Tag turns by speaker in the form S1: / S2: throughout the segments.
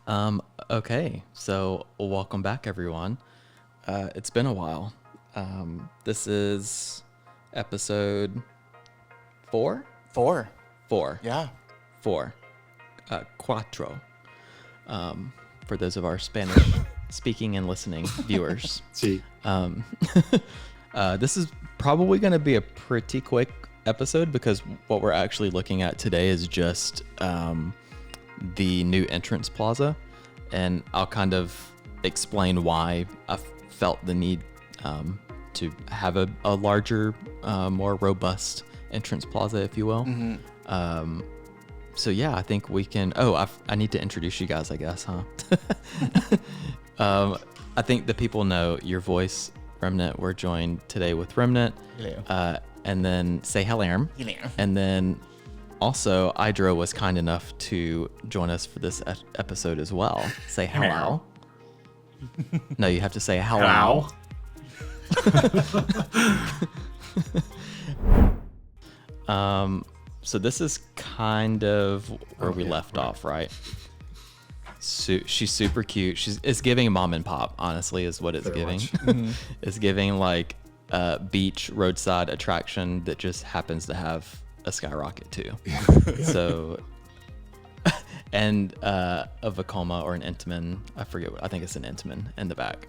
S1: Okay, so welcome back, everyone. It's been a while. This is episode 4?
S2: 4.
S1: 4.
S2: Yeah.
S1: 4. Cuatro. For those of our Spanish speaking and listening viewers.
S3: Sí.
S1: This is probably going to be a pretty quick episode because what we're actually looking at today is just the new Entrance Plaza, and I'll kind of explain why I felt the need to have a larger, more robust Entrance Plaza, if you will.
S2: Mm-hmm.
S1: So yeah, I think we can. I need to introduce you guys, I guess, huh? I think the people know your voice, Remnant. We're joined today with Remnant.
S2: Hello.
S1: And then say hello.
S2: Hello.
S1: And then also, Idro was kind enough to join us for this episode as well. Say hello. No, you have to say hello. So this is kind of where we left off, right? She's super cute. It's giving mom and pop, honestly, is what it's
S3: Very
S1: giving.
S3: much.
S2: Mm-hmm.
S1: It's giving like a beach roadside attraction that just happens to have a skyrocket too. So, and a Vekoma or an Intamin, I forget what, I think it's an Intamin in the back.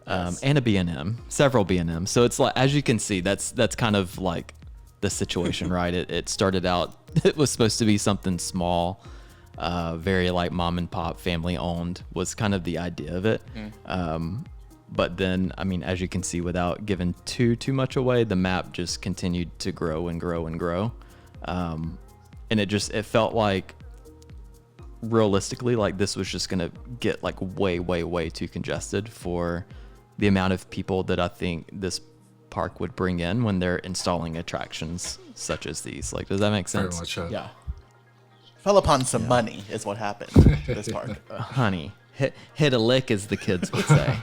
S2: Yes.
S1: And a B&M, several B&M. So it's like, as you can see, that's kind of like the situation, right? It started out, it was supposed to be something small, very like mom and pop, family owned was kind of the idea of it. But then, I mean, as you can see, without giving too much away, the map just continued to grow and grow and grow. And it felt like realistically, like this was just going to get like way too congested for the amount of people that I think this park would bring in when they're installing attractions such as these. Like, does that make
S3: Very
S1: sense?
S3: much so.
S2: Yeah. Fell upon some money is what happened to this park.
S1: Honey, hit a lick, as the kids would say.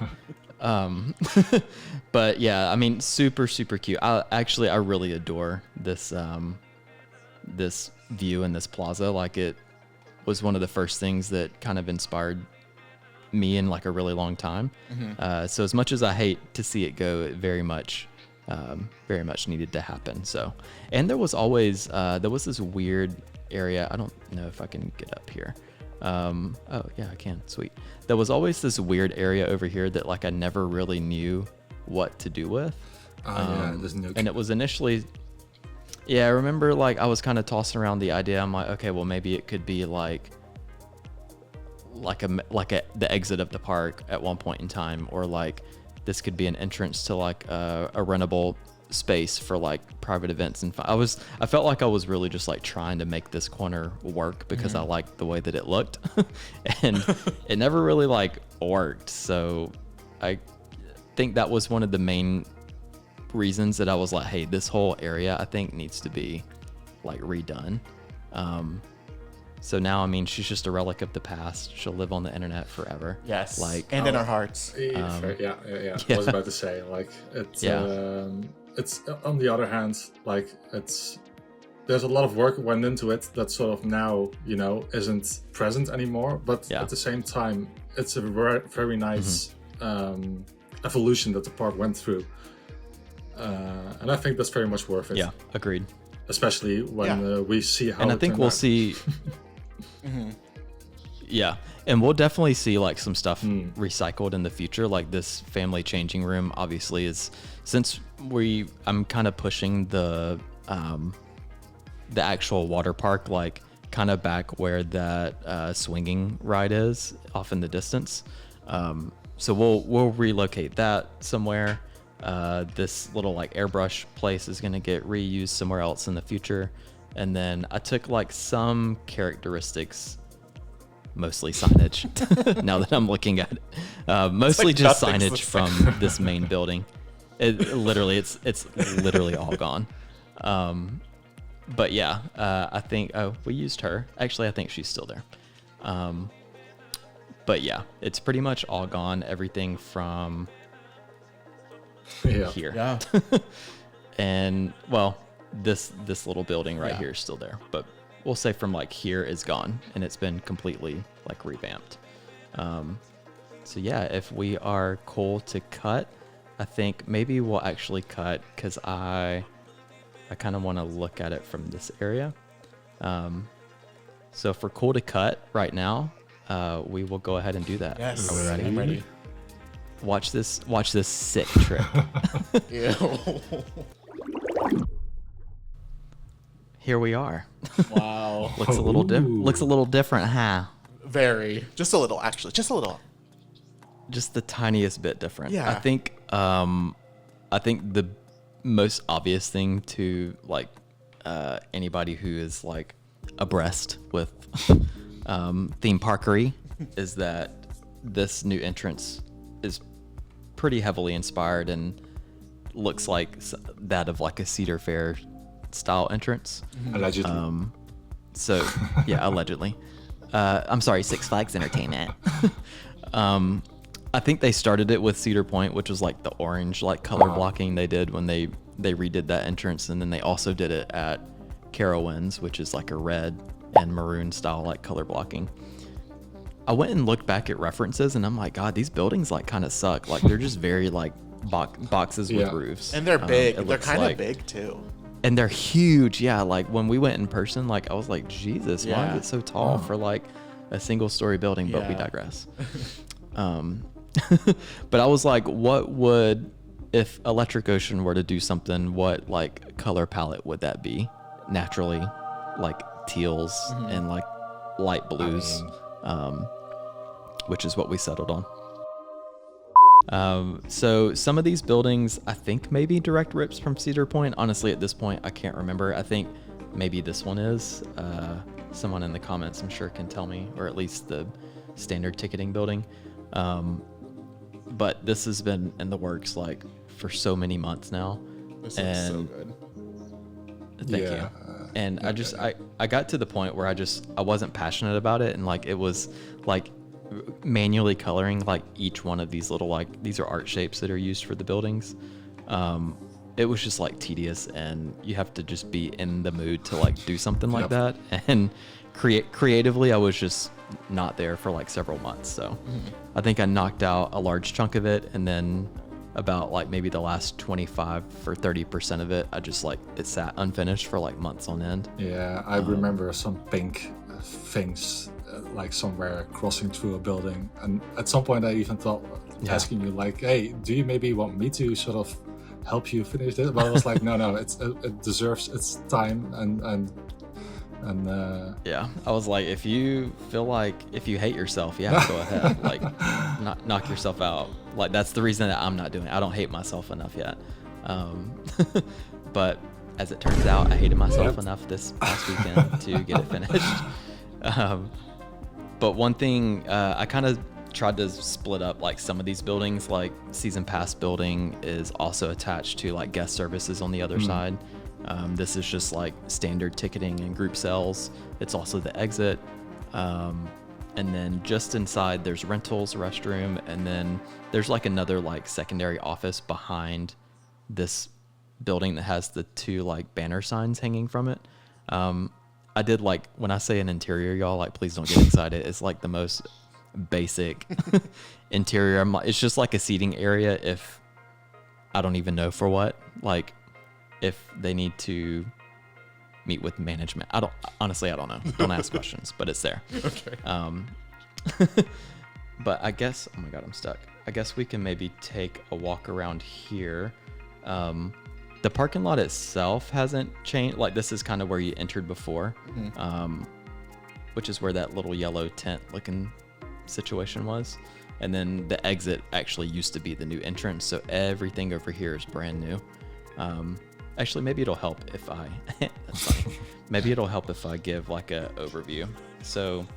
S1: But yeah, I mean, super cute. I really adore this this view and this plaza. Like, it was one of the first things that kind of inspired me in like a really long time. So as much as I hate to see it go, it very much needed to happen. So, and there was always there was this weird area. I don't know if I can get up here. Oh yeah, I can. Sweet. There was always this weird area over here that like I never really knew what to do with.
S3: This nuke.
S1: And it was initially, yeah, I remember like I was kind of tossing around the idea. I'm like, okay, well maybe it could be like the exit of the park at one point in time, or like this could be an entrance to like a rentable space for like private events. And I felt like I was really just like trying to make this corner work because I liked the way that it looked, and it never really like worked. So I think that was one of the main reasons that I was like, hey, this whole area I think needs to be like redone. So now, I mean, she's just a relic of the past. She'll live on the internet forever.
S2: Yes.
S1: Like,
S2: and in our hearts.
S3: Yeah.
S1: yeah.
S3: I was about to say, like, it's on the other hand, like, there's a lot of work went into it that sort of now, isn't present anymore. But at the same time, it's a very nice evolution that the park went through. And I think that's very much worth it.
S1: Yeah, agreed.
S3: Especially when we see how.
S1: And I think we'll see. Yeah, and we'll definitely see like some stuff recycled in the future. Like this family changing room, obviously, is since I'm kind of pushing the actual water park, like kind of back where that swinging ride is off in the distance. So we'll relocate that somewhere. This little like airbrush place is going to get reused somewhere else in the future. And then I took like some characteristics, mostly signage, now that I'm looking at it, mostly
S2: like
S1: just
S2: nothing's
S1: signage
S2: the same.
S1: from this main building. It's literally all gone. But yeah, I think, we used her. Actually, I think she's still there. But yeah, it's pretty much all gone. Everything from here.
S2: Yeah.
S1: And well, this little building right here is still there, but we'll say from like here is gone, and it's been completely like revamped. So yeah, if we are cool to cut, I think maybe we'll actually cut because I kind of want to look at it from this area. So if we're cool to cut right now, we will go ahead and do that.
S2: Yes.
S1: Are we ready?
S2: I'm ready.
S1: Watch this sick trick.
S2: Ew.
S1: Here we are.
S2: Wow.
S1: Looks a little different, huh?
S2: Very. Just a little, actually. Just a little.
S1: Just the tiniest bit different.
S2: Yeah.
S1: I think the most obvious thing to like anybody who is like abreast with theme parkery is that this new entrance is pretty heavily inspired and looks like that of like a Cedar Fair style entrance.
S3: Allegedly.
S1: So yeah, allegedly. I'm sorry, Six Flags Entertainment. I think they started it with Cedar Point, which was like the orange like color blocking they did when they redid that entrance, and then they also did it at Carowinds, which is like a red and maroon style like color blocking. I went and looked back at references, and I'm like, God, these buildings like kind of suck. Like they're just very like boxes with roofs,
S2: And they're big. They're kind of
S1: like,
S2: big too.
S1: and they're huge. Yeah, like when we went in person, like I was like, Jesus, why is it so tall for like a single story building? But we digress. But I was like, what would, if Electric Ocean were to do something, what like color palette would that be? Naturally, like teals and like light blues, which is what we settled on. So some of these buildings, I think maybe direct rips from Cedar Point. Honestly, at this point, I can't remember. I think maybe this one is. Someone in the comments, I'm sure, can tell me, or at least the standard ticketing building. But this has been in the works like for so many months now.
S2: This looks so good.
S1: Thank you. And I got to the point where I wasn't passionate about it, and like it was like manually coloring like each one of these little like these are art shapes that are used for the buildings. It was just like tedious, and you have to just be in the mood to like do something like that. And creatively, I was just not there for like several months. So I think I knocked out a large chunk of it, and then about like maybe the last 25 or 30% of it, I just like it sat unfinished for like months on end.
S3: Yeah, I remember some pink things like somewhere crossing through a building, and at some point I even thought asking you like, hey, do you maybe want me to sort of help you finish this? But I was like, no, it deserves its time, and
S1: yeah, I was like, if you hate yourself, go ahead, like knock yourself out. Like that's the reason that I'm not doing it. I don't hate myself enough yet. But as it turns out, I hated myself enough this past weekend to get it finished. But one thing, I kind of tried to split up like some of these buildings. Like Season Pass building is also attached to like guest services on the other side. This is just like standard ticketing and group sales. It's also the exit. And then just inside there's rentals, restroom, and then there's like another like secondary office behind this building that has the two like banner signs hanging from it. I did like, when I say an interior, y'all, like please don't get excited. It's like the most basic interior. It's just like a seating area if I don't even know for what. Like if they need to meet with management. I don't know. Don't ask questions, but it's there.
S2: Okay.
S1: But I guess, oh my God, I'm stuck. I guess we can maybe take a walk around here. The parking lot itself hasn't changed. Like this is kind of where you entered before, which is where that little yellow tent looking situation was. And then the exit actually used to be the new entrance. So everything over here is brand new. Actually, maybe it'll help if I, that's funny. Maybe it'll help if I give like a overview. So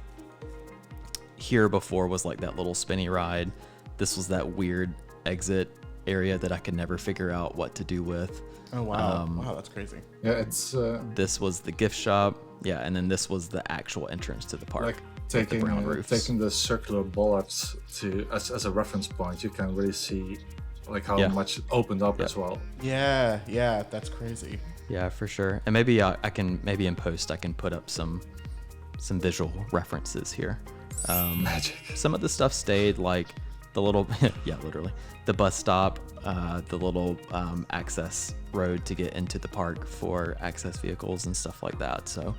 S1: here before was like that little spinny ride. This was that weird exit area that I could never figure out what to do with.
S2: Oh, wow. Wow, that's crazy.
S3: Yeah, it's...
S1: this was the gift shop. Yeah, and then this was the actual entrance to the park.
S3: Like taking
S1: the brown roofs.
S3: Taking the circular bollards as a reference point, you can really see like how much it opened up as well.
S2: Yeah, that's crazy.
S1: Yeah, for sure. And maybe I can, maybe in post, I can put up some visual references here.
S3: Magic.
S1: Some of the stuff stayed, like the little, yeah, literally, the bus stop, the little access road to get into the park for access vehicles and stuff like that. So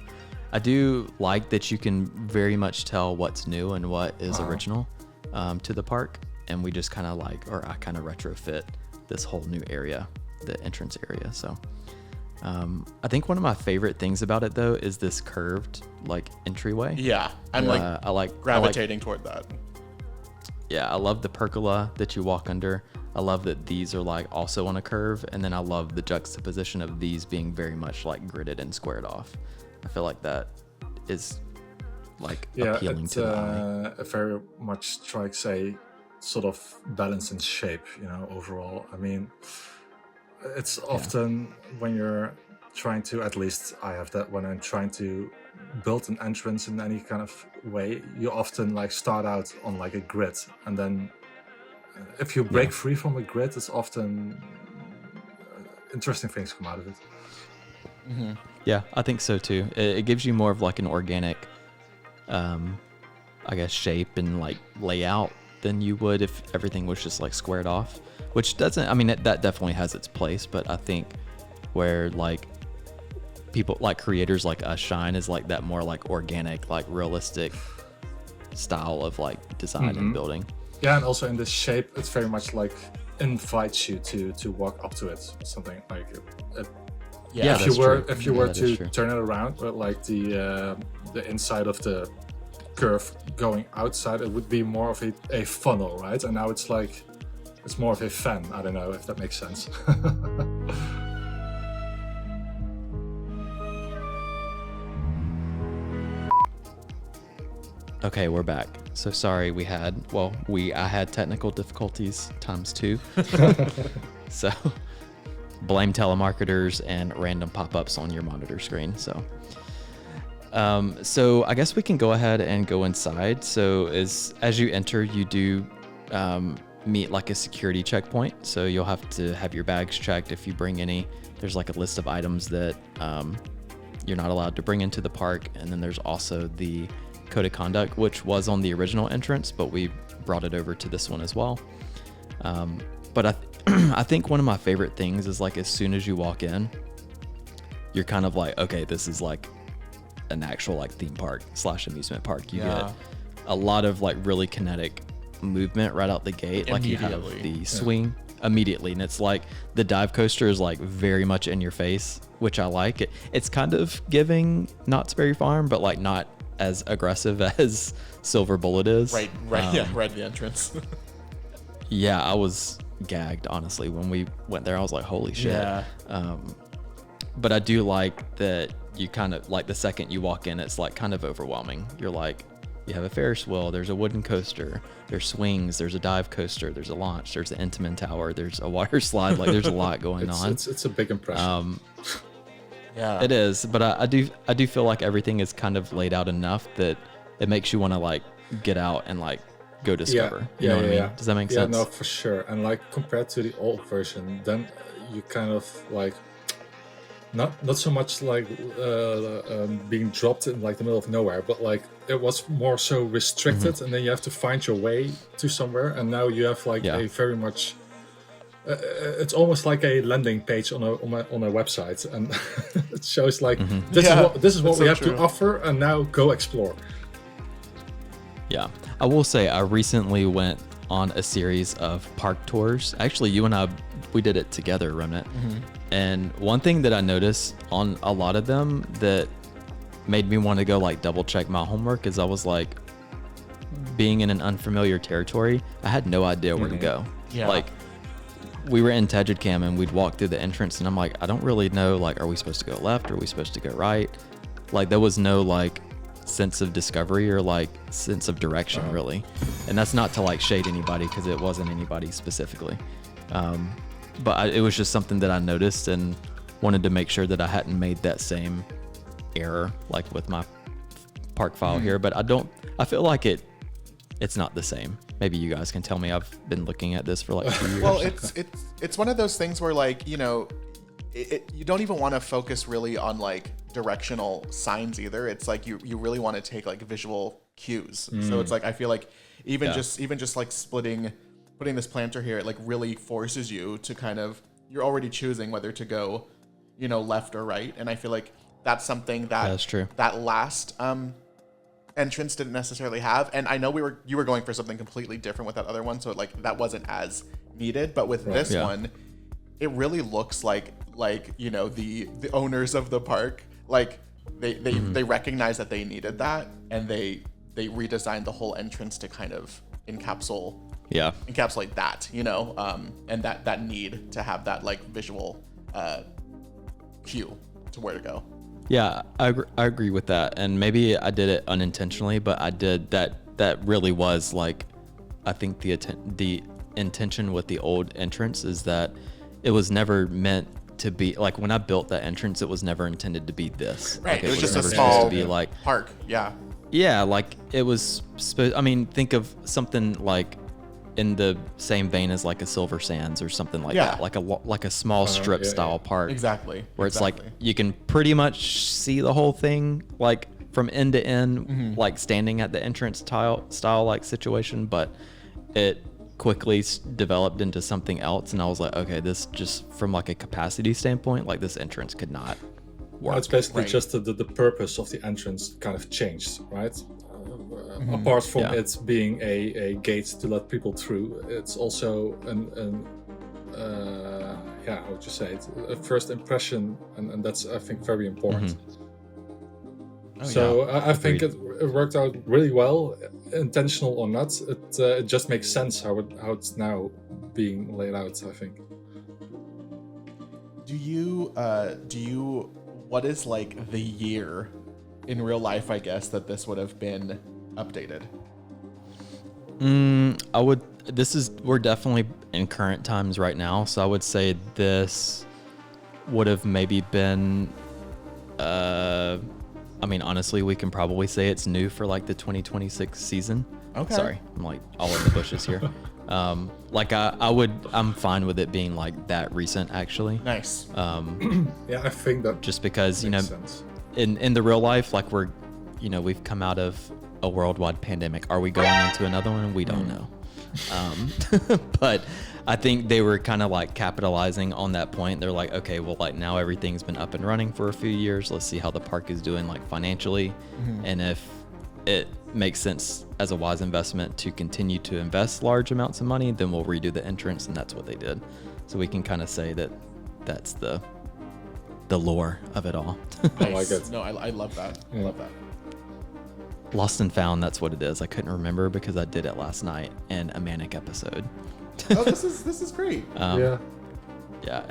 S1: I do like that you can very much tell what's new and what is original to the park. And we just kind of I kind of retrofit this whole new area, the entrance area. So I think one of my favorite things about it though is this curved like entryway.
S2: Yeah, I like gravitating toward that.
S1: Yeah, I love the pergola that you walk under. I love that these are like also on a curve, and then I love the juxtaposition of these being very much like gridded and squared off. I feel like that is like appealing to the eye.
S3: It very much strikes a sort of balance in shape, overall. I mean, it's often when you're trying to, at least I have that when I'm trying to build an entrance in any kind of way, you often like start out on like a grid, and then if you break free from a grid, it's often interesting things come out of it.
S1: Mm-hmm. Yeah, I think so too. It gives you more of like an organic, I guess, shape and like layout than you would if everything was just like squared off, which doesn't, I mean, that definitely has its place, but I think where like people like creators like us shine is like that more like organic, like realistic style of like design and building.
S3: Yeah, and also in this shape, it's very much like invites you to walk up to it. Something like it.
S1: Yeah,
S3: if you were to turn it around, but like the inside of the curve going outside, it would be more of a funnel, right? And now it's like it's more of a fan. I don't know if that makes sense.
S1: Okay, we're back. So sorry, I had technical difficulties ×2. So blame telemarketers and random pop-ups on your monitor screen. So I guess we can go ahead and go inside. So as you enter, you do meet like a security checkpoint. So you'll have to have your bags checked if you bring any. There's like a list of items that you're not allowed to bring into the park. And then there's also the code of conduct, which was on the original entrance, but we brought it over to this one as well. But I think one of my favorite things is like as soon as you walk in, you're kind of like, okay, this is like an actual like theme park / amusement park. You get a lot of like really kinetic movement right out the gate. Like you have the swing immediately, and it's like the dive coaster is like very much in your face, which I like. It's kind of giving Knott's Berry Farm, but like not as aggressive as Silver Bullet is.
S2: Right at the entrance.
S1: Yeah, I was gagged, honestly. When we went there, I was like, holy shit.
S2: Yeah.
S1: But I do like that you kind of, like the second you walk in, it's like kind of overwhelming. You're like, you have a Ferris wheel, there's a wooden coaster, there's swings, there's a dive coaster, there's a launch, there's the Intamin Tower, there's a water slide. Like there's a lot going on.
S3: It's a big impression.
S1: Yeah, it is. But I do feel like everything is kind of laid out enough that it makes you want to like get out and like go discover. You know what I mean? Does that make sense?
S3: Yeah, no, for sure. And like compared to the old version, then you kind of like not so much like being dropped in like the middle of nowhere, but like it was more so restricted, and then you have to find your way to somewhere. And now you have like a very much. It's almost like a landing page on a website, and it shows like this is what we have to offer, and now go explore.
S1: Yeah, I will say I recently went on a series of park tours. Actually, you and I, we did it together, Remnant. And one thing that I noticed on a lot of them that made me want to go like double check my homework is I was like, being in an unfamiliar territory, I had no idea where to go. Yeah. Like we were in Tajidcam and we'd walk through the entrance and I'm like, I don't really know, like, are we supposed to go left? Are we supposed to go right? Like there was no like sense of discovery or like sense of direction really. And that's not to like shade anybody because it wasn't anybody specifically. But it was just something that I noticed and wanted to make sure that I hadn't made that same error like with my park file here. But I feel like it's not the same. Maybe you guys can tell me. I've been looking at this for like 2 years.
S2: Well, it's one of those things where like, you know, you don't even want to focus really on like directional signs either. It's like you really want to take like visual cues. So it's like, I feel like even just like putting this planter here, it like really forces you to kind of, you're already choosing whether to go, you know, left or right. And I feel like that's something that's true. That last entrance didn't necessarily have. And I know you were going for something completely different with that other one, so like that wasn't as needed. But with this one, it really looks like you know, the owners of the park, like they recognize that they needed that, and they redesigned the whole entrance to kind of encapsulate that, you know, and that need to have that like visual cue to where to go.
S1: Yeah, I agree with that. And maybe I did it unintentionally, but I did that really was like, I think the intention with the old entrance is that it was never meant to be like, when I built that entrance, it was never intended to be this.
S2: Right.
S1: Like,
S2: it was just a small to be like park. Yeah.
S1: Yeah, like it was I mean, think of something like in the same vein as like a Silver Sands or something like that, like a small strip style park.
S2: Exactly.
S1: Where it's like you can pretty much see the whole thing like from end to end, like standing at the entrance style like situation, but it quickly developed into something else, and I was like, okay, this just from like a capacity standpoint, like this entrance could not work.
S3: Well, it's basically just the purpose of the entrance kind of changed, right? Apart from it being a gate to let people through, it's also how would you say it? A first impression, and that's, I think, very important. I think it worked out really well, intentional or not. It just makes sense how it's now being laid out, I think.
S2: Do you what is like the year in real life, I guess, that this would have been updated?
S1: We're definitely in current times right now, so I would say this would have maybe been I mean, honestly, we can probably say it's new for like the 2026 season.
S2: Okay.
S1: Sorry, I'm like all in the bushes here. Like I'm fine with it being like that recent, actually.
S2: Nice.
S3: Yeah, I think that
S1: just because, you know,
S3: sense.
S1: in the real life, like we've come out of a worldwide pandemic. Are we going into another one? We don't know. But I think they were kind of like capitalizing on that point. They're like, okay, well, like now everything's been up and running for a few years. Let's see how the park is doing like financially. And if it makes sense as a wise investment to continue to invest large amounts of money, then we'll redo the entrance. And that's what they did. So we can kind of say that that's the lore of it all.
S3: I like it.
S2: No, I love that. I love that.
S1: Lost and Found, that's what it is. I couldn't remember because I did it last night in a manic episode.
S2: Oh, this is great.
S1: Yeah,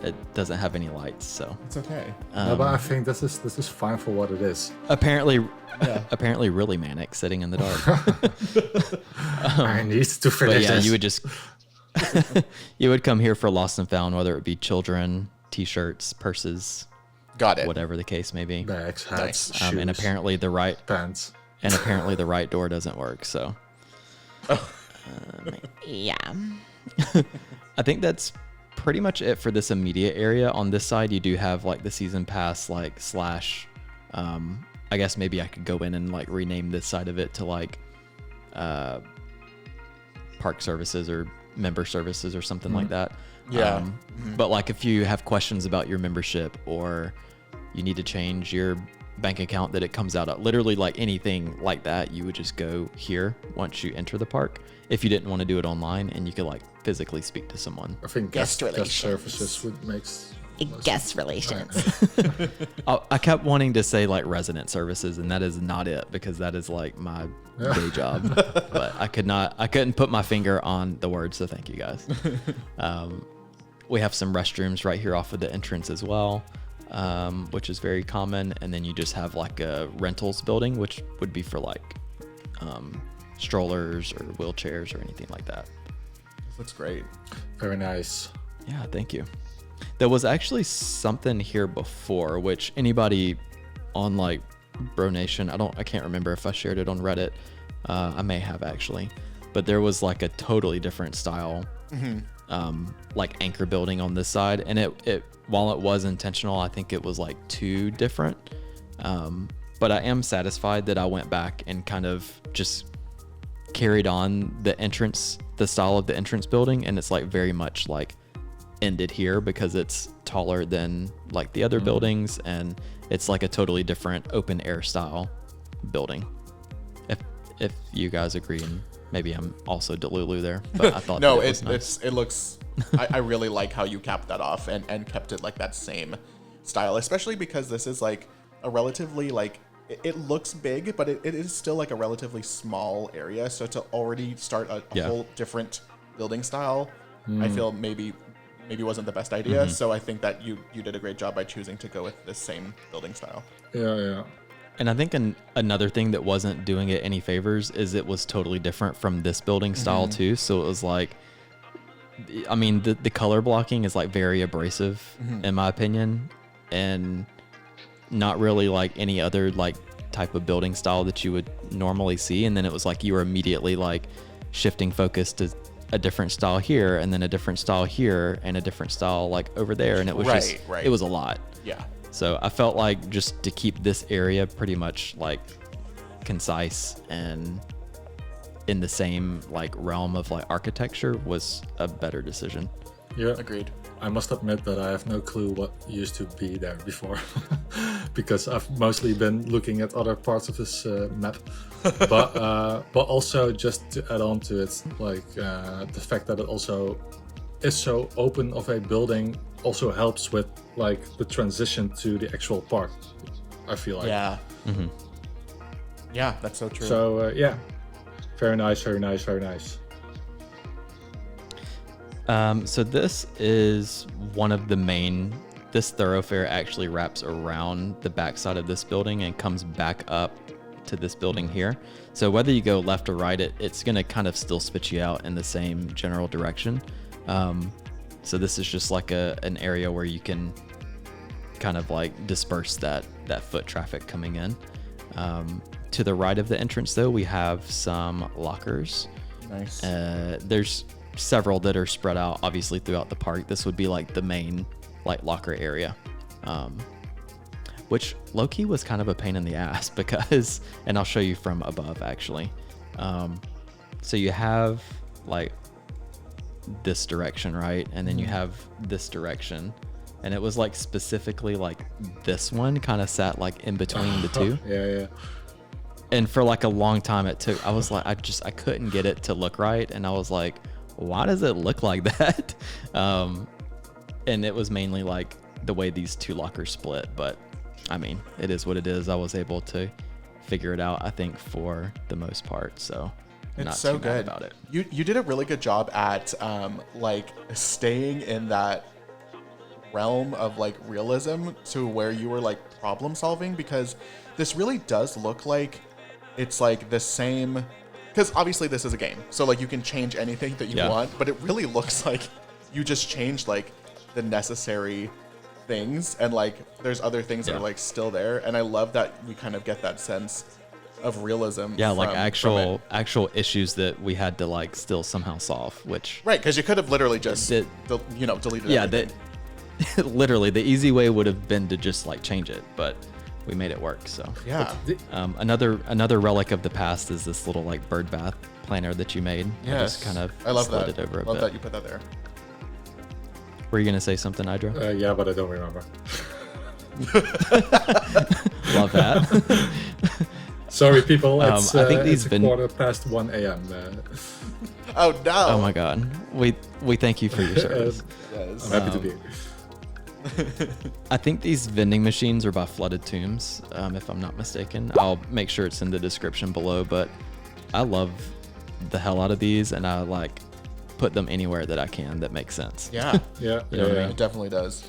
S1: it doesn't have any lights, so
S2: it's okay.
S3: No, but I think this is fine for what it is.
S1: Apparently really manic, sitting in the dark.
S3: I need to finish this.
S1: You would just you would come here for Lost and Found, whether it be children, t-shirts, purses,
S2: got it,
S1: whatever the case may be.
S3: Bags, hats, shoes,
S1: and apparently the right
S3: pants.
S1: And apparently the right door doesn't work, so.
S4: Yeah.
S1: I think that's pretty much it for this immediate area. On this side, you do have like the season pass, like / I guess maybe I could go in and like rename this side of it to like park services or member services or something like that.
S2: Yeah.
S1: But like if you have questions about your membership or you need to change your bank account that it comes out of, literally like anything like that, you would just go here once you enter the park. If you didn't want to do it online, and you could like physically speak to someone.
S3: I think
S4: guest
S3: services would make
S4: guest relations.
S1: I kept wanting to say like resident services, and that is not it, because that is like my day job. But I couldn't put my finger on the word, so thank you guys. We have some restrooms right here off of the entrance as well, which is very common. And then you just have like a rentals building, which would be for like strollers or wheelchairs or anything like that.
S2: This looks great.
S3: Very nice.
S1: Yeah, thank you. There was actually something here before, which anybody on like Bro Nation, I can't remember if I shared it on Reddit. I may have actually, but there was like a totally different style, like anchor building on this side. And it while it was intentional, I think it was like too different. but I am satisfied that I went back and kind of just carried on the style of the entrance building, and it's like very much like ended here because it's taller than like the other buildings, and it's like a totally different open air style building. If you guys agree, and maybe I'm also Delulu there, but I thought
S2: no,
S1: that it was nice.
S2: it looks. I really like how you capped that off and kept it like that same style, especially because this is like a relatively like it looks big, but it is still like a relatively small area. So to already start a whole different building style, I feel maybe wasn't the best idea. So I think that you did a great job by choosing to go with this same building style.
S3: Yeah.
S1: And I think another thing that wasn't doing it any favors is it was totally different from this building style too. So it was like, I mean, the color blocking is like very abrasive in my opinion, and not really like any other like type of building style that you would normally see. And then it was like you were immediately like shifting focus to a different style here, and then a different style here, and a different style like over there, and it was it was a lot.
S2: Yeah.
S1: So I felt like just to keep this area pretty much like concise and in the same like realm of like architecture was a better decision.
S3: Yeah.
S2: Agreed.
S3: I must admit that I have no clue what used to be there before because I've mostly been looking at other parts of this map. But also just to add on to it, like the fact that it also is so open of a building also helps with like the transition to the actual park, I feel like.
S2: Yeah. Yeah, that's so true.
S3: So yeah, very nice.
S1: So this is one of the main, this thoroughfare actually wraps around the backside of this building and comes back up to this building here. So whether you go left or right, it's going to kind of still spit you out in the same general direction. So this is just like an area where you can kind of like disperse that foot traffic coming in. To the right of the entrance though, we have some lockers.
S2: Nice.
S1: There's several that are spread out obviously throughout the park. This would be like the main like locker area, which low-key was kind of a pain in the ass because, and I'll show you from above actually. So you have like this direction, right? And then you have this direction, and it was like specifically like this one kind of sat like in between the two.
S3: Yeah.
S1: And for like a long time I was like, I couldn't get it to look right. And I was like, why does it look like that? And it was mainly like the way these two lockers split, but I mean, it is what it is. I was able to figure it out, I think, for the most part. So
S2: it's
S1: not
S2: so
S1: too
S2: good
S1: bad about it.
S2: You did a really good job at like staying in that realm of like realism to where you were like problem solving, because this really does look like it's like the same, because obviously this is a game, so like you can change anything that you want, but it really looks like you just changed like the necessary things, and like there's other things that are like still there, and I love that we kind of get that sense of realism.
S1: Yeah, like actual issues that we had to like still somehow solve, which
S2: right, because you could have literally just deleted everything.
S1: Literally the easy way would have been to just like change it, but we made it work. So
S2: yeah.
S1: Another relic of the past is this little like bird bath planner that you made.
S2: Yes,
S1: just kind of
S2: I love
S1: slid
S2: that.
S1: it over a
S2: love
S1: bit.
S2: that you put that there.
S1: Were you gonna say something, Idra?
S3: Yeah, but I don't remember.
S1: Love that.
S3: Sorry, people. It's,
S1: I think
S3: it's 1:15 a.m.
S2: Oh no!
S1: Oh my God. We thank you for your service.
S2: Yes.
S3: I'm happy to be here.
S1: I think these vending machines are by Flooded Tombs, if I'm not mistaken. I'll make sure it's in the description below, but I love the hell out of these, and I like put them anywhere that I can that makes sense.
S2: Yeah.
S3: Yeah,
S1: You know what I mean?
S2: It definitely does.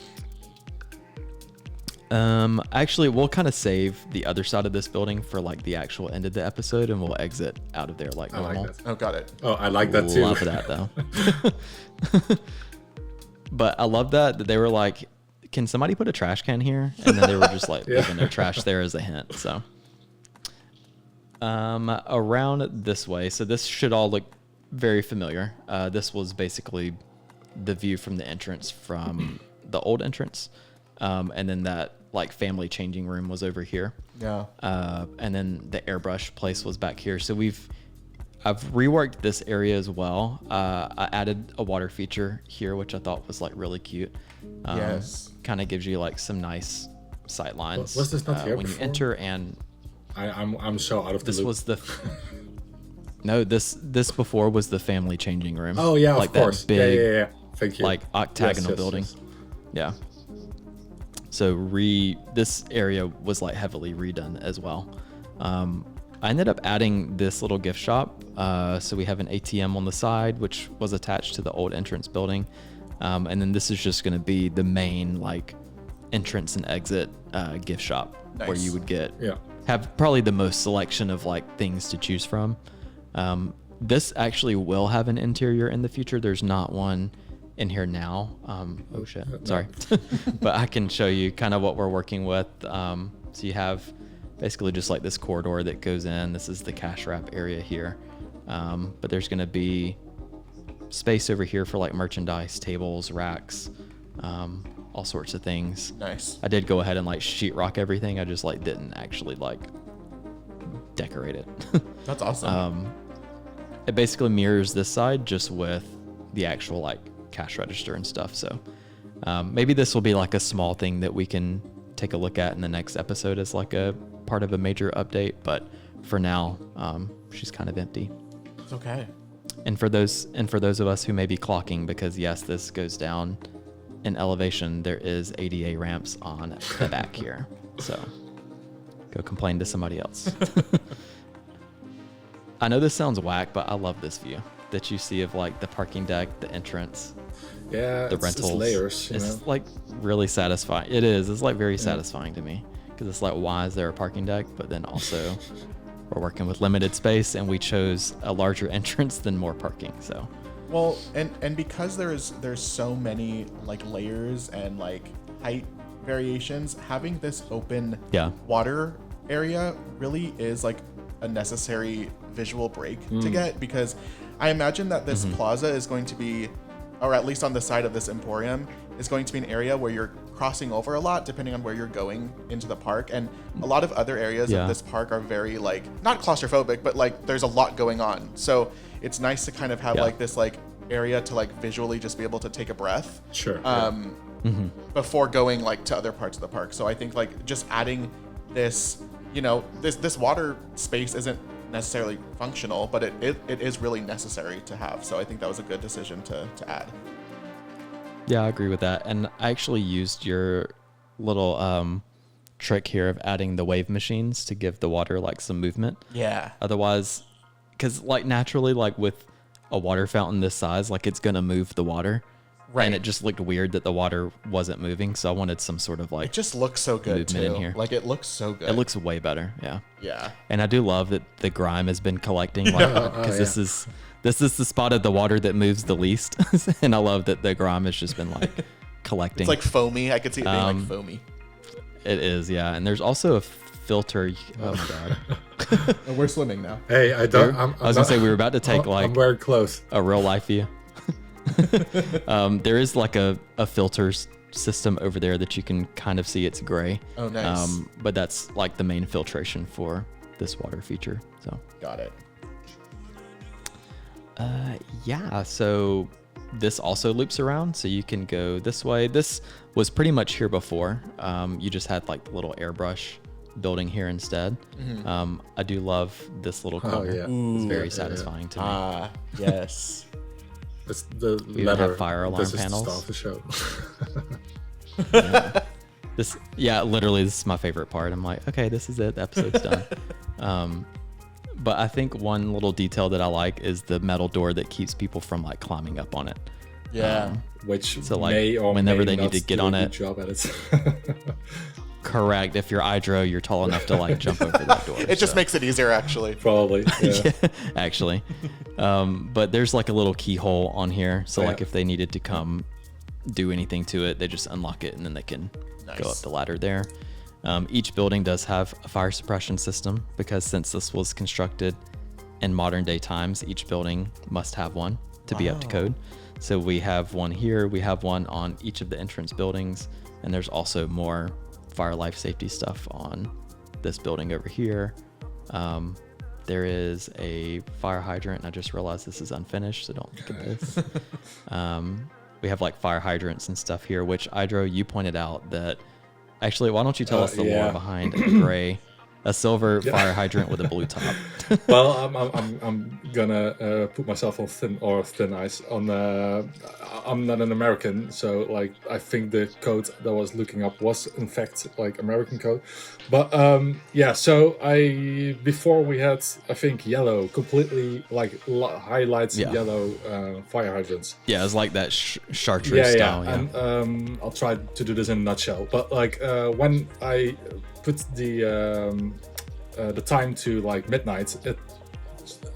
S1: Actually, we'll kind of save the other side of this building for like the actual end of the episode, and we'll exit out of there like
S3: I
S1: normal.
S3: like that.
S2: Oh, got it.
S3: Oh, I like that too.
S1: Love that though. But I love that they were like, can somebody put a trash can here? And then they were just like leaving their trash there as a hint. So around this way, so this should all look very familiar. This was basically the view from the entrance from the old entrance. And then that like family changing room was over here.
S2: Yeah.
S1: And then the airbrush place was back here. So I've reworked this area as well. I added a water feature here, which I thought was like really cute.
S2: Yes.
S1: Kind of gives you like some nice sight lines.
S3: Was this not here
S1: when
S3: before?
S1: you enter? And
S3: I'm so out of the
S1: this
S3: loop.
S1: was the no, this before was the family changing room.
S3: Oh yeah,
S1: like
S3: of course.
S1: That big,
S3: Yeah. Thank you.
S1: like octagonal building.
S3: Yes.
S1: Yeah. So this area was like heavily redone as well. I ended up adding this little gift shop. So we have an ATM on the side, which was attached to the old entrance building. And then this is just going to be the main like entrance and exit gift shop where you would have probably the most selection of like things to choose from. This actually will have an interior in the future. There's not one in here now. Oh shit, sorry. But I can show you kind of what we're working with. So you have basically just like this corridor that goes in. This is the cash wrap area here. But there's going to be space over here for like merchandise, tables, racks, all sorts of things.
S2: Nice.
S1: I did go ahead and like sheetrock everything. I just like didn't actually like decorate it.
S2: That's awesome.
S1: It basically mirrors this side just with the actual like cash register and stuff. So maybe this will be like a small thing that we can take a look at in the next episode as like a part of a major update. But for now, she's kind of empty.
S2: It's okay.
S1: And for those of us who may be clocking, because yes, this goes down in elevation, there is ADA ramps on the back here. So go complain to somebody else. I know this sounds whack, but I love this view that you see of like the parking deck, the entrance, the rentals.
S3: It's layers.
S1: It's like really satisfying. It is. It's like very satisfying to me because it's like, why is there a parking deck? But then also we're working with limited space and we chose a larger entrance than more parking. So,
S2: well, and because there's so many like layers and like height variations, having this open water area really is like a necessary visual break to get, because I imagine that this plaza is going to be, or at least on the side of this emporium, is going to be an area where you're crossing over a lot depending on where you're going into the park. And a lot of other areas of this park are very like, not claustrophobic, but like there's a lot going on. So it's nice to kind of have like this like area to like visually just be able to take a breath.
S3: Sure.
S2: Before going like to other parts of the park. So I think like just adding this, you know, this water space isn't necessarily functional, but it is really necessary to have. So I think that was a good decision to add.
S1: Yeah, I agree with that. And I actually used your little trick here of adding the wave machines to give the water like some movement.
S2: Yeah.
S1: Otherwise, because like naturally, like with a water fountain this size, like it's gonna move the water. Right. And it just looked weird that the water wasn't moving. So I wanted some sort of like,
S2: it just looks so good too.
S1: In here.
S2: Like it looks so good.
S1: It looks way better. Yeah.
S2: Yeah.
S1: And I do love that the grime has been collecting, like, because this is the spot of the water that moves the least. And I love that the grime has just been like collecting.
S2: It's like foamy. I could see it being like foamy.
S1: It is. Yeah. And there's also a filter. Oh my God.
S2: And we're swimming now.
S3: Hey, I was
S1: gonna say we were about to take like
S3: I'm wearing clothes.
S1: A real life view. There is like a filter system over there that you can kind of see. It's gray.
S2: Oh, nice.
S1: But that's like the main filtration for this water feature. So
S2: got it.
S1: Yeah. So this also loops around, so you can go this way. This was pretty much here before. You just had like the little airbrush building here instead. I do love this little corner. It's very satisfying to me.
S2: Yes.
S3: It's the
S1: we
S3: letter.
S1: Have fire alarm
S3: this
S1: panels.
S3: Is the start of the show.
S1: Literally, this is my favorite part. I'm like, okay, this is it. The episode's done. But I think one little detail that I like is the metal door that keeps people from like climbing up on it.
S2: Yeah.
S3: Which
S1: so like
S3: may or
S1: whenever
S3: may
S1: they
S3: not
S1: need to get
S3: do
S1: on
S3: a good
S1: it.
S3: Job at it.
S1: Correct. If you're Hydro, you're tall enough to like jump over that door.
S2: It just makes it easier, actually.
S3: Probably. Yeah.
S1: Actually. But there's like a little keyhole on here. So like if they needed to come do anything to it, they just unlock it and then they can go up the ladder there. Each building does have a fire suppression system because since this was constructed in modern day times, each building must have one. to be up to code. So we have one here, we have one on each of the entrance buildings, And there's also more fire life safety stuff on this building over here. There is a fire hydrant, and I just realized this is unfinished, so don't look at this. We have like fire hydrants and stuff here, which Idro, you pointed out that actually, why don't you tell us the lore behind a gray, a silver fire hydrant with a blue top?
S3: Well, I'm gonna put myself on thin ice. I'm not an American, so like I think the code that I was looking up was in fact like American code. But so before we had I think yellow, completely like highlights yellow fire hydrants.
S1: Yeah, it's like that chartreuse style. Yeah,
S3: and I'll try to do this in a nutshell. But like when I put the time to like midnight,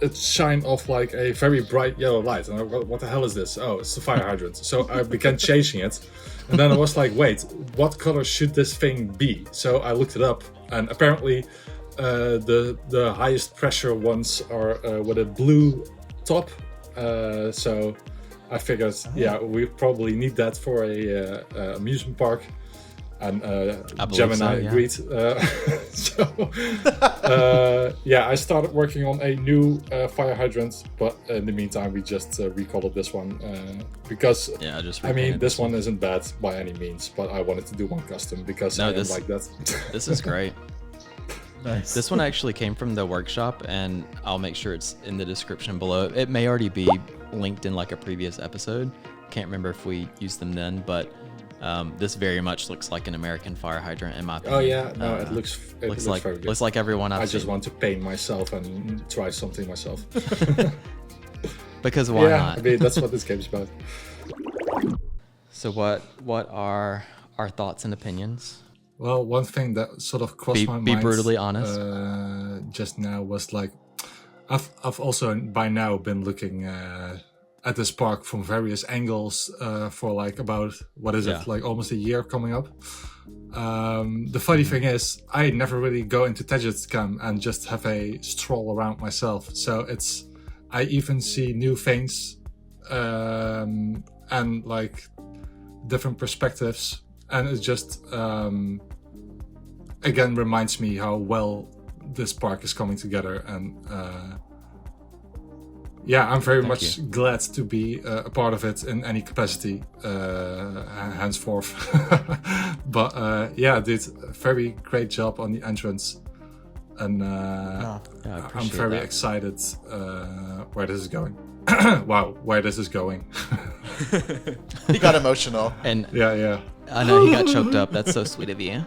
S3: it shined off like a very bright yellow light, and I go, what the hell is this? Oh, it's the fire hydrant. So I began chasing it, and then I was like, wait, what color should this thing be? So I looked it up, and apparently the highest pressure ones are with a blue top. So I figured, we probably need that for a amusement park. And Gemini agreed. I started working on a new fire hydrant, but in the meantime, we just recolored this one because this one isn't bad by any means, but I wanted to do one custom because I am like that.
S1: This is great.
S2: Nice.
S1: This one actually came from the workshop, and I'll make sure it's in the description below. It may already be linked in like a previous episode. Can't remember if we used them then, but this very much looks like an American fire hydrant in my opinion.
S3: Oh yeah, no, it looks
S1: like
S3: very good.
S1: Looks like everyone I've
S3: I just
S1: seen.
S3: want to paint myself and try something myself.
S1: Because why not?
S3: I mean, that's what this game's about.
S1: So what are our thoughts and opinions?
S3: Well, one thing that sort of crossed my mind.
S1: Be brutally honest.
S3: Just now was like, I've also by now been looking at this park from various angles for like about like almost a year coming up. The funny thing is, I never really go into Tajitzcam and just have a stroll around myself. So I even see new things and like different perspectives, and it just again reminds me how well this park is coming together. And I'm very much glad to be a part of it in any capacity henceforth. But did a very great job on the entrance, and I'm very excited where this is going. Wow, where this is going.
S2: He got emotional.
S1: And
S3: yeah.
S1: I know he got choked up. That's so sweet of you.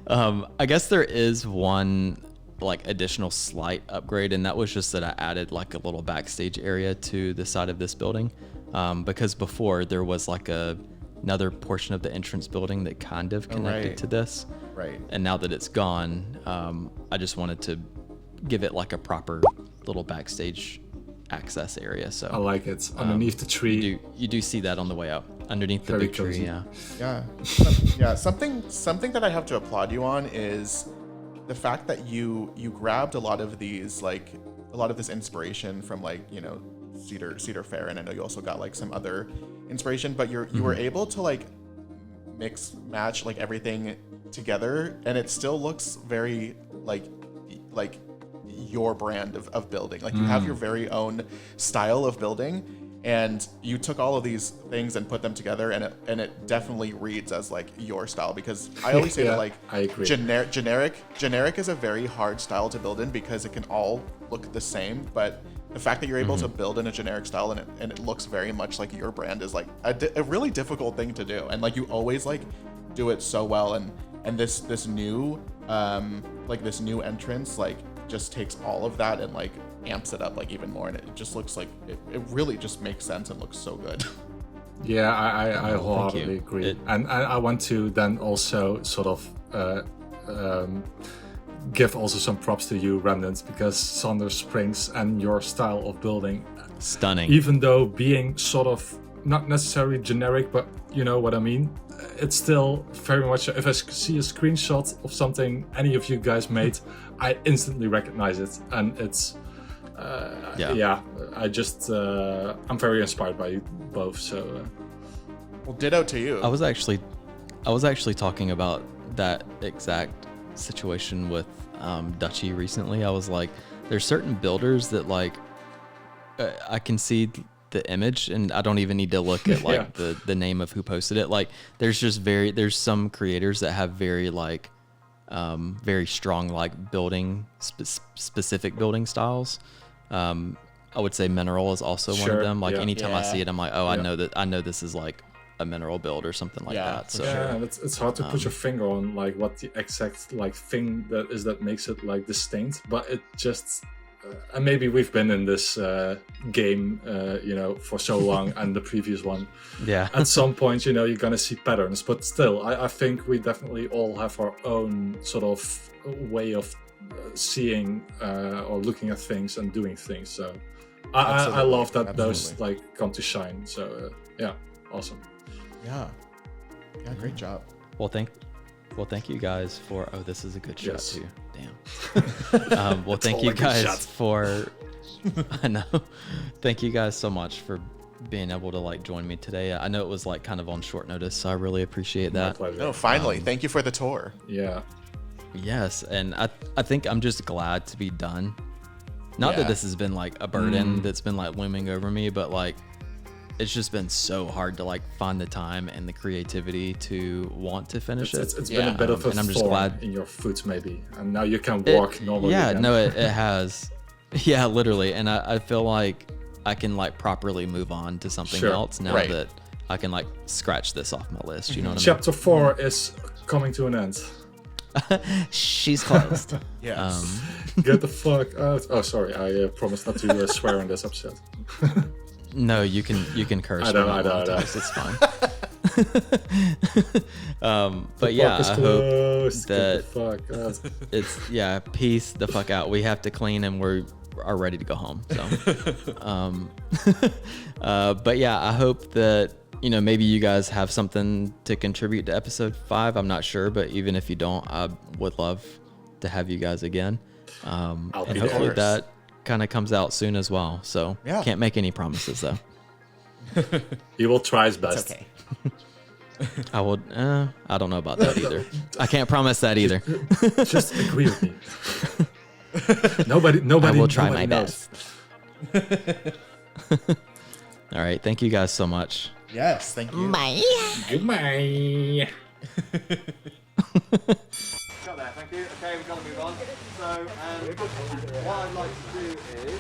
S1: I guess there is one like additional slight upgrade, and that was just that I added like a little backstage area to the side of this building, because before there was like another portion of the entrance building that kind of connected to this,
S2: right? And
S1: now that it's gone, I just wanted to give it like a proper little backstage access area. So
S3: I like it underneath the tree.
S1: You do see that on the way out underneath the big tree.
S2: Something that I have to applaud you on is the fact that you grabbed a lot of these, like a lot of this inspiration from like, you know, Cedar Fair, and I know you also got like some other inspiration, but you were able to like match like everything together, and it still looks very like your brand of building. Like you have your very own style of building, and you took all of these things and put them together, and it definitely reads as like your style. Because I always say that like
S3: I agree.
S2: generic is a very hard style to build in because it can all look the same, but the fact that you're able to build in a generic style and it looks very much like your brand is like a really difficult thing to do, and like you always like do it so well, and this new this new entrance like just takes all of that and like amps it up like even more, and it just looks like it really just makes sense and looks so good.
S3: Yeah, I wholeheartedly agree. And I want to then also sort of give also some props to you, Remnant, because Saunders Springs and your style of building,
S1: stunning.
S3: Even though being sort of not necessarily generic, but you know what I mean, it's still very much, if I see a screenshot of something any of you guys made, I instantly recognize it, and it's I just I'm very inspired by you both. So
S2: well, ditto to you.
S1: I was actually I was actually talking about that exact situation with Dutchy recently. I was like, there's certain builders that like I can see the image and I don't even need to look at like the name of who posted it. Like there's some creators that have very like very strong like building specific building styles. I would say mineral is also one of them. Like anytime I see it, I'm like, oh, I know this is like a mineral build or something like that. So
S3: and it's hard to put your finger on like what the exact like thing that makes it like distinct, but it just and maybe we've been in this game for so long and the previous one. Yeah. At some point, you're gonna see patterns, but still, I think we definitely all have our own sort of way of seeing or looking at things and doing things. So I love that those like come to shine. So awesome.
S2: Yeah, great job.
S1: Well, thank you guys for. Oh, this is a good shot too. Damn. Well, thank you guys for. I know. Thank you guys so much for being able to like join me today. I know it was like kind of on short notice, so I really appreciate that.
S2: No, finally, thank you for the tour.
S3: Yeah.
S1: Yes, and I think I'm just glad to be done. Not that this has been like a burden that's been like looming over me, but like it's just been so hard to like find the time and the creativity to want to finish it.
S3: It's been a bit of a
S1: and I'm just
S3: thorn
S1: glad
S3: in your foot maybe, and now you can walk normally.
S1: Yeah,
S3: again.
S1: no, it has. Yeah, literally, and I feel like I can like properly move on to something else now that I can like scratch this off my list. You know what I mean?
S3: Chapter 4 is coming to an end.
S1: She's closed.
S2: Yes.
S3: Get the fuck out. Oh, sorry. I promised not to swear in this episode.
S1: No, you can curse.
S3: I know.
S1: It's fine. But yeah, I hope that it's peace the fuck out. We have to clean and we are ready to go home. So, but yeah, I hope that maybe you guys have something to contribute to episode 5. I'm not sure, but even if you don't, I would love to have you guys again. And hopefully that kind of comes out soon as well. So can't make any promises though.
S3: He will try his best.
S2: It's okay.
S1: I will. I don't know about that either. I can't promise that either.
S3: Just agree with me. Nobody.
S1: I will try my
S3: knows.
S1: best. All right. Thank you guys so much.
S2: Yes, thank you.
S4: Bye.
S3: Goodbye.
S5: Got there, thank you. Okay, we've got to move on. So, what I'd like to do is